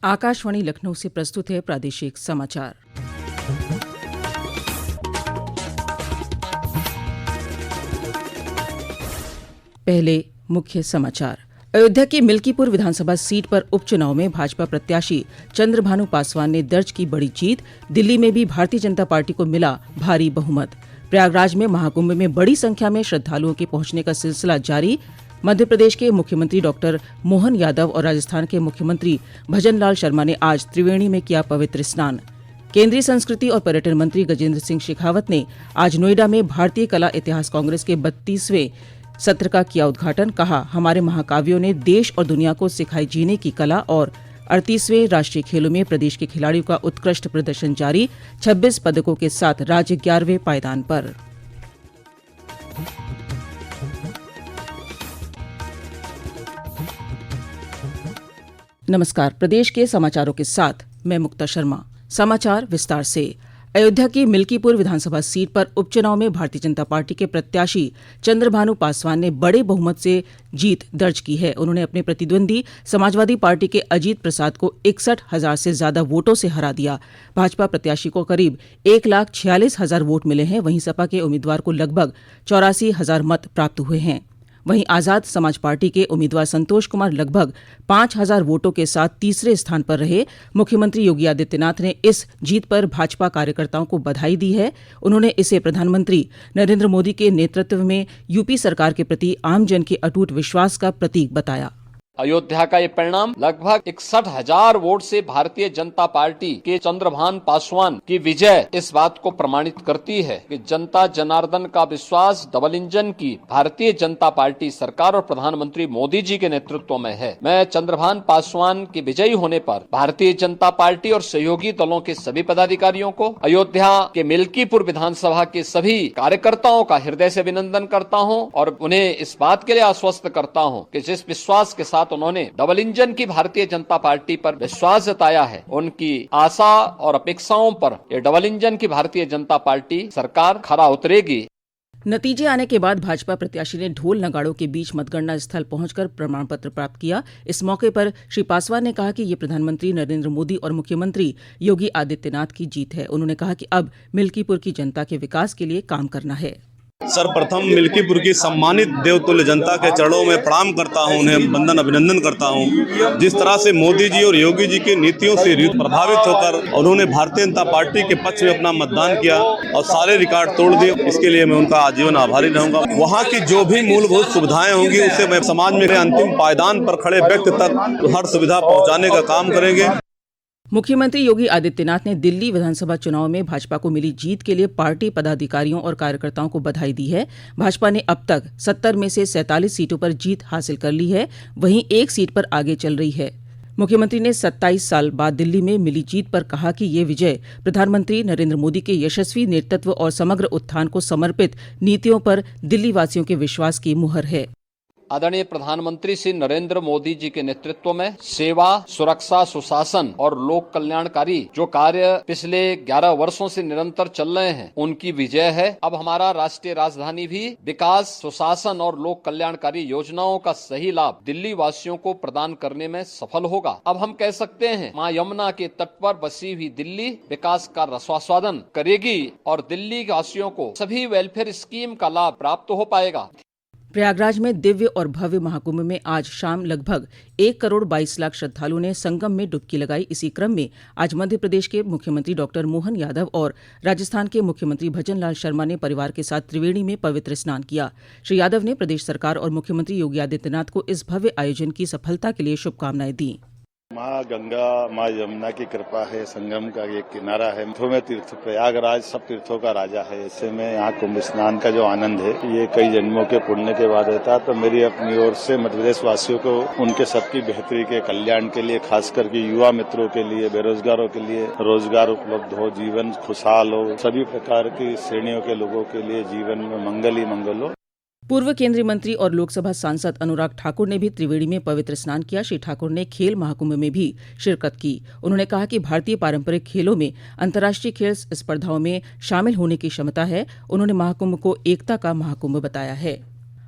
आकाशवाणी लखनऊ से प्रस्तुत है प्रादेशिक समाचार। पहले मुख्य समाचार। अयोध्या की मिल्कीपुर विधानसभा सीट पर उपचुनाव में भाजपा प्रत्याशी चंद्रभानु पासवान ने दर्ज की बड़ी जीत। दिल्ली में भी भारतीय जनता पार्टी को मिला भारी बहुमत। प्रयागराज में महाकुंभ में बड़ी संख्या में श्रद्धालुओं के पहुंचने का सिलसिला जारी। मध्य प्रदेश के मुख्यमंत्री डॉक्टर मोहन यादव और राजस्थान के मुख्यमंत्री भजनलाल शर्मा ने आज त्रिवेणी में किया पवित्र स्नान। केंद्रीय संस्कृति और पर्यटन मंत्री गजेंद्र सिंह शेखावत ने आज नोएडा में भारतीय कला इतिहास कांग्रेस के 32वें सत्र का किया उद्घाटन। कहा, हमारे महाकाव्यों ने देश और दुनिया को सिखाई जीने की कला। और 38वें राष्ट्रीय खेलों में प्रदेश के खिलाड़ियों का उत्कृष्ट प्रदर्शन जारी। 26 पदकों के साथ राज्य 11वें पायदान पर। नमस्कार। प्रदेश के समाचारों के साथ मैं मुक्ता शर्मा। समाचार विस्तार से। अयोध्या की मिल्कीपुर विधानसभा सीट पर उपचुनाव में भारतीय जनता पार्टी के प्रत्याशी चंद्रभानु पासवान ने बड़े बहुमत से जीत दर्ज की है। उन्होंने अपने प्रतिद्वंदी समाजवादी पार्टी के अजीत प्रसाद को 61,000 से ज्यादा वोटों से हरा दिया। भाजपा प्रत्याशी को करीब 1,46,000 वोट मिले हैं। वहीं सपा के उम्मीदवार को लगभग 84,000 मत प्राप्त हुए हैं। वहीं आजाद समाज पार्टी के उम्मीदवार संतोष कुमार लगभग 5,000 वोटों के साथ तीसरे स्थान पर रहे। मुख्यमंत्री योगी आदित्यनाथ ने इस जीत पर भाजपा कार्यकर्ताओं को बधाई दी है। उन्होंने इसे प्रधानमंत्री नरेंद्र मोदी के नेतृत्व में यूपी सरकार के प्रति आमजन के अटूट विश्वास का प्रतीक बताया। अयोध्या का ये परिणाम लगभग 61,000 वोट से भारतीय जनता पार्टी के चंद्रभानु पासवान की विजय इस बात को प्रमाणित करती है कि जनता जनार्दन का विश्वास डबल इंजन की भारतीय जनता पार्टी सरकार और प्रधानमंत्री मोदी जी के नेतृत्व में है। मैं चंद्रभानु पासवान के विजयी होने पर भारतीय जनता पार्टी और सहयोगी दलों के सभी पदाधिकारियों को, अयोध्या के मिल्कीपुर विधानसभा के सभी कार्यकर्ताओं का हृदय से अभिनंदन करता हूँ और उन्हें इस बात के लिए आश्वस्त करता हूँ कि जिस विश्वास के साथ उन्होंने डबल इंजन की भारतीय जनता पार्टी पर विश्वास जताया है, उनकी आशा और अपेक्षाओं पर ये डबल इंजन की भारतीय जनता पार्टी सरकार खरा उतरेगी। नतीजे आने के बाद भाजपा प्रत्याशी ने ढोल नगाड़ों के बीच मतगणना स्थल पहुंचकर प्रमाण पत्र प्राप्त किया। इस मौके पर श्री पासवान ने कहा कि ये प्रधानमंत्री नरेंद्र मोदी और मुख्यमंत्री योगी आदित्यनाथ की जीत है। उन्होंने कहा कि अब मिल्कीपुर की जनता के विकास के लिए काम करना है। सर्वप्रथम मिल्कीपुर की सम्मानित देवतुल्य जनता के चरणों में प्रणाम करता हूं, उन्हें वंदन अभिनंदन करता हूं। जिस तरह से मोदी जी और योगी जी की नीतियों से प्रभावित होकर उन्होंने भारतीय जनता पार्टी के पक्ष में अपना मतदान किया और सारे रिकॉर्ड तोड़ दिए, इसके लिए मैं उनका आजीवन आभारी रहूंगा। वहां की जो भी मूलभूत सुविधाएं होंगी उससे मैं समाज में अंतिम पायदान पर खड़े व्यक्ति तक हर सुविधा पहुंचाने का काम करेंगे। मुख्यमंत्री योगी आदित्यनाथ ने दिल्ली विधानसभा चुनाव में भाजपा को मिली जीत के लिए पार्टी पदाधिकारियों और कार्यकर्ताओं को बधाई दी है। भाजपा ने अब तक 70 में से 47 सीटों पर जीत हासिल कर ली है, वहीं एक सीट पर आगे चल रही है। मुख्यमंत्री ने 27 साल बाद दिल्ली में मिली जीत पर कहा कि ये विजय प्रधानमंत्री नरेंद्र मोदी के यशस्वी नेतृत्व और समग्र उत्थान को समर्पित नीतियों पर दिल्ली वासियों के विश्वास की मुहर है। आदरणीय प्रधानमंत्री श्री नरेंद्र मोदी जी के नेतृत्व में सेवा, सुरक्षा, सुशासन और लोक कल्याणकारी जो कार्य पिछले 11 वर्षों से निरंतर चल रहे हैं, उनकी विजय है। अब हमारा राष्ट्रीय राजधानी भी विकास, सुशासन और लोक कल्याणकारी योजनाओं का सही लाभ दिल्ली वासियों को प्रदान करने में सफल होगा। अब हम कह सकते हैं, मां यमुना के तट पर बसी हुई दिल्ली विकास का रसास्वादन करेगी और दिल्ली वासियों को सभी वेलफेयर स्कीम का लाभ प्राप्त हो पाएगा। प्रयागराज में दिव्य और भव्य महाकुंभ में आज शाम लगभग 1,22,00,000 श्रद्धालुओं ने संगम में डुबकी लगाई। इसी क्रम में आज मध्य प्रदेश के मुख्यमंत्री डॉक्टर मोहन यादव और राजस्थान के मुख्यमंत्री भजनलाल शर्मा ने परिवार के साथ त्रिवेणी में पवित्र स्नान किया। श्री यादव ने प्रदेश सरकार और मुख्यमंत्री योगी आदित्यनाथ को इस भव्य आयोजन की सफलता के लिए शुभकामनाएं दी। माँ गंगा, माँ यमुना की कृपा है, संगम का एक किनारा है। में तीर्थ प्रयागराज सब तीर्थों का राजा है। ऐसे में यहाँ कुंभ स्नान का जो आनंद है ये कई जन्मों के पुण्य के बाद रहता। तो मेरी अपनी ओर से मध्य प्रदेश वासियों को उनके सबकी बेहतरी के कल्याण के लिए, खास करके युवा मित्रों के लिए, बेरोजगारों के लिए रोजगार उपलब्ध हो, जीवन खुशहाल हो, सभी प्रकार की श्रेणियों के लोगों के लिए जीवन में मंगल ही मंगल हो। पूर्व केंद्रीय मंत्री और लोकसभा सांसद अनुराग ठाकुर ने भी त्रिवेणी में पवित्र स्नान किया। श्री ठाकुर ने खेल महाकुंभ में भी शिरकत की। उन्होंने कहा कि भारतीय पारंपरिक खेलों में अंतर्राष्ट्रीय खेल स्पर्धाओं में शामिल होने की क्षमता है। उन्होंने महाकुंभ को एकता का महाकुंभ बताया है।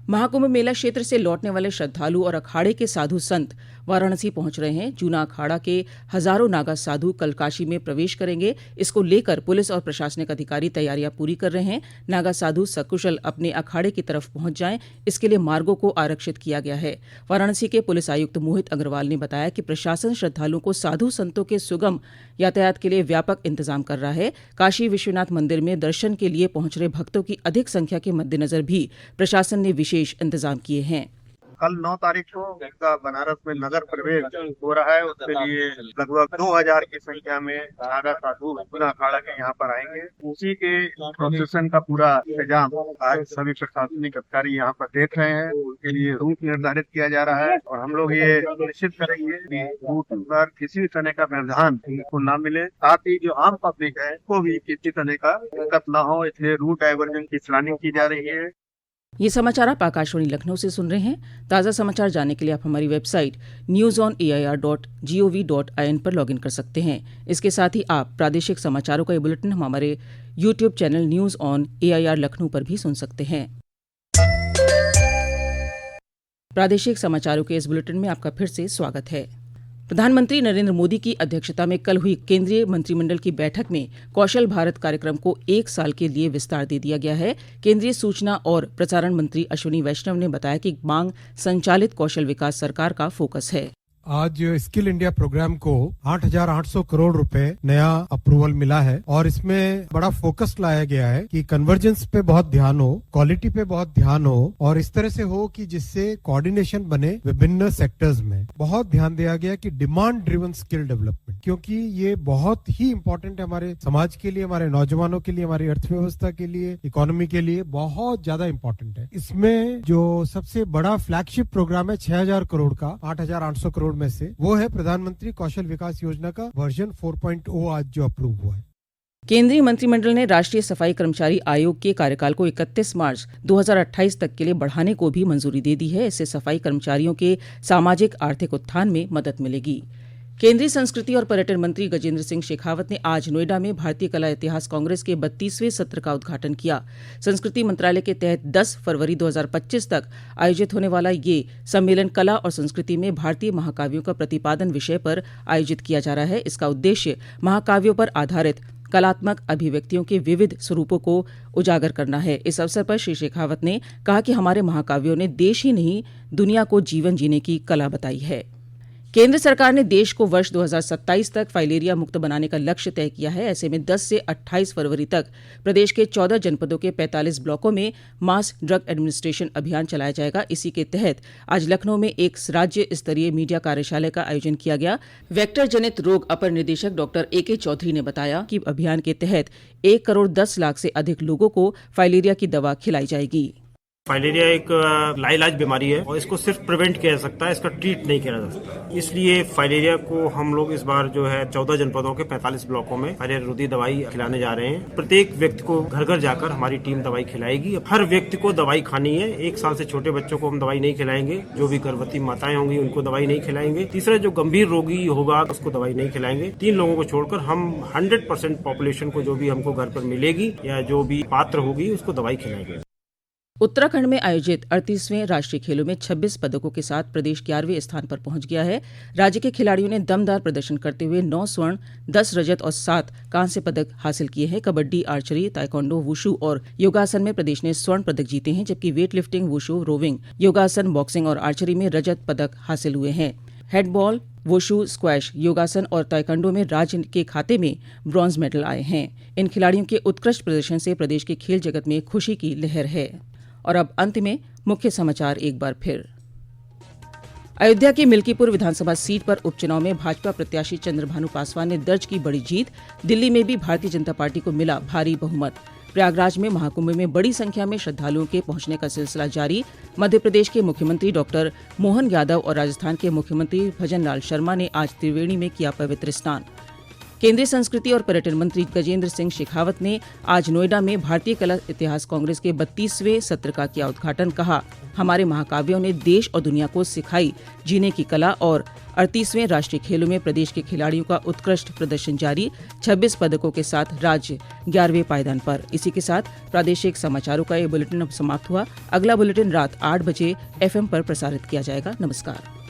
महाकुंभ मेला क्षेत्र से लौटने वाले श्रद्धालु और अखाड़े के साधु संत वाराणसी पहुंच रहे हैं। जूना अखाड़ा के हजारों नागा साधु कल काशी में प्रवेश करेंगे। इसको लेकर पुलिस और प्रशासनिक अधिकारी तैयारियां पूरी कर रहे हैं। नागा साधु सकुशल अपने अखाड़े की तरफ पहुंच जाएं, इसके लिए मार्गों को आरक्षित किया गया है। वाराणसी के पुलिस आयुक्त मोहित अग्रवाल ने बताया कि प्रशासन श्रद्धालुओं को साधु संतों के सुगम यातायात के लिए व्यापक इंतजाम कर रहा है। काशी विश्वनाथ मंदिर में दर्शन के लिए पहुंच रहे भक्तों की अधिक संख्या के मद्देनजर भी प्रशासन ने विशेष इंतजाम किए हैं। कल 9 तारीख को इनका बनारस में नगर प्रवेश हो रहा है। उसके लिए लगभग 2000 की संख्या में नागा साधु जूना अखाड़ा के यहाँ पर आएंगे। उसी के प्रोसेशन का पूरा इंतजाम आज सभी प्रशासनिक अधिकारी यहाँ पर देख रहे हैं। उसके लिए रूट निर्धारित किया जा रहा है और हम लोग ये निश्चित करेंगे कि रूट पर किसी भी तरह का व्यवधान उनको न मिले। साथ ही जो आम पब्लिक है उसको भी किसी तरह का दिक्कत न हो, इसलिए रूट डाइवर्जन की प्लानिंग की जा रही है। ये समाचार आप आकाशवाणी लखनऊ से सुन रहे हैं। ताज़ा समाचार जानने के लिए आप हमारी वेबसाइट newsonair.gov.in पर लॉगिन कर सकते हैं। इसके साथ ही आप प्रादेशिक समाचारों का ये बुलेटिन हमारे YouTube channel news on AIR Lucknow पर भी सुन सकते हैं। प्रादेशिक समाचारों के इस बुलेटिन में आपका फिर से स्वागत है। प्रधानमंत्री नरेंद्र मोदी की अध्यक्षता में कल हुई केंद्रीय मंत्रिमंडल की बैठक में कौशल भारत कार्यक्रम को 1 साल के लिए विस्तार दे दिया गया है। केंद्रीय सूचना और प्रसारण मंत्री अश्विनी वैष्णव ने बताया कि मांग संचालित कौशल विकास सरकार का फोकस है। आज स्किल इंडिया प्रोग्राम को 8,800 करोड़ रुपए नया अप्रूवल मिला है और इसमें बड़ा फोकस लाया गया है कि कन्वर्जेंस पे बहुत ध्यान हो, क्वालिटी पे बहुत ध्यान हो और इस तरह से हो कि जिससे कोऑर्डिनेशन बने विभिन्न सेक्टर्स में। बहुत ध्यान दिया गया कि डिमांड ड्रिवन स्किल डेवलपमेंट, क्योंकि ये बहुत ही इंपॉर्टेंट है हमारे समाज के लिए, हमारे नौजवानों के लिए, हमारी अर्थव्यवस्था के लिए, इकोनॉमी के लिए बहुत ज्यादा इंपॉर्टेंट है। इसमें जो सबसे बड़ा फ्लैगशिप प्रोग्राम है 6,000 करोड़ का, 8,800 करोड़ में से, वो है प्रधानमंत्री कौशल विकास योजना का वर्जन 4.0 आज जो अप्रूव हुआ है। केंद्रीय मंत्रिमंडल ने राष्ट्रीय सफाई कर्मचारी आयोग के कार्यकाल को 31 मार्च 2028 तक के लिए बढ़ाने को भी मंजूरी दे दी है। इससे सफाई कर्मचारियों के सामाजिक आर्थिक उत्थान में मदद मिलेगी। केंद्रीय संस्कृति और पर्यटन मंत्री गजेंद्र सिंह शेखावत ने आज नोएडा में भारतीय कला इतिहास कांग्रेस के 32वें सत्र का उद्घाटन किया। संस्कृति मंत्रालय के तहत 10 फरवरी 2025 तक आयोजित होने वाला ये सम्मेलन कला और संस्कृति में भारतीय महाकाव्यों का प्रतिपादन विषय पर आयोजित किया जा रहा है। इसका उद्देश्य महाकाव्यों पर आधारित कलात्मक अभिव्यक्तियों के विविध स्वरूपों को उजागर करना है। इस अवसर पर श्री शेखावत ने कहा कि हमारे महाकाव्यों ने देश ही नहीं दुनिया को जीवन जीने की कला बताई है। केंद्र सरकार ने देश को वर्ष 2027 तक फाइलेरिया मुक्त बनाने का लक्ष्य तय किया है। ऐसे में 10 से 28 फरवरी तक प्रदेश के 14 जनपदों के 45 ब्लॉकों में मास ड्रग एडमिनिस्ट्रेशन अभियान चलाया जाएगा। इसी के तहत आज लखनऊ में एक राज्य स्तरीय मीडिया कार्यशाला का आयोजन किया गया। वेक्टर जनित रोग अपर निदेशक डॉक्टर AK चौधरी ने बताया कि अभियान के तहत 1 करोड़ 10 लाख से अधिक लोगों को फाइलेरिया की दवा खिलाई जाएगी। फाइलेरिया एक लाइलाज बीमारी है और इसको सिर्फ प्रिवेंट किया जा सकता है, इसका ट्रीट नहीं किया जा सकता। इसलिए फाइलेरिया को हम लोग इस बार जो है 14 जनपदों के 45 ब्लॉकों में फाइलेरिया रोधी दवाई खिलाने जा रहे हैं। प्रत्येक व्यक्ति को घर घर जाकर हमारी टीम दवाई खिलाएगी। हर व्यक्ति को दवाई खानी है। 1 साल से छोटे बच्चों को हम दवाई नहीं खिलाएंगे, जो भी गर्भवती माताएं होंगी उनको दवाई नहीं खिलाएंगे। तीसरा, जो गंभीर रोगी होगा उसको दवाई नहीं खिलाएंगे। 3 लोगों को छोड़कर हम 100% पॉपुलेशन को जो भी हमको घर पर मिलेगी या जो भी पात्र होगी उसको दवाई खिलाएंगे। उत्तराखंड में आयोजित 38वें राष्ट्रीय खेलों में 26 पदकों के साथ प्रदेश 11वें स्थान पर पहुंच गया है। राज्य के खिलाड़ियों ने दमदार प्रदर्शन करते हुए 9 स्वर्ण, 10 रजत और 7 कांस्य पदक हासिल किए हैं। कबड्डी, आर्चरी, ताइक्वांडो, वुशु और योगासन में प्रदेश ने स्वर्ण पदक जीते हैं, जबकि वेट लिफ्टिंग, वुशु, रोविंग, योगासन, बॉक्सिंग और आर्चरी में रजत पदक हासिल हुए हैं। हैंडबॉल, वुशु, स्क्वैश, योगासन और ताइक्वांडो में राज्य के खाते में ब्रॉन्ज मेडल आए हैं। इन खिलाड़ियों के उत्कृष्ट प्रदर्शन से प्रदेश के खेल जगत में खुशी की लहर है। और अब अंत में मुख्य समाचार एक बार फिर। अयोध्या की मिल्कीपुर विधानसभा सीट पर उपचुनाव में भाजपा प्रत्याशी चंद्रभानु पासवान ने दर्ज की बड़ी जीत। दिल्ली में भी भारतीय जनता पार्टी को मिला भारी बहुमत। प्रयागराज में महाकुंभ में बड़ी संख्या में श्रद्धालुओं के पहुंचने का सिलसिला जारी। मध्य प्रदेश के मुख्यमंत्री डॉक्टर मोहन यादव और राजस्थान के मुख्यमंत्री भजन लाल शर्मा ने आज त्रिवेणी में किया पवित्र स्नान। केंद्रीय संस्कृति और पर्यटन मंत्री गजेंद्र सिंह शेखावत ने आज नोएडा में भारतीय कला इतिहास कांग्रेस के 32वें सत्र का किया उद्घाटन। कहा, हमारे महाकाव्यों ने देश और दुनिया को सिखाई जीने की कला। और 38वें राष्ट्रीय खेलों में प्रदेश के खिलाड़ियों का उत्कृष्ट प्रदर्शन जारी, 26 पदकों के साथ राज्य 11वें पायदान पर। इसी के साथ प्रादेशिक समाचारों का ये बुलेटिन अब समाप्त हुआ। अगला बुलेटिन रात 8 बजे FM पर प्रसारित किया जाएगा। नमस्कार।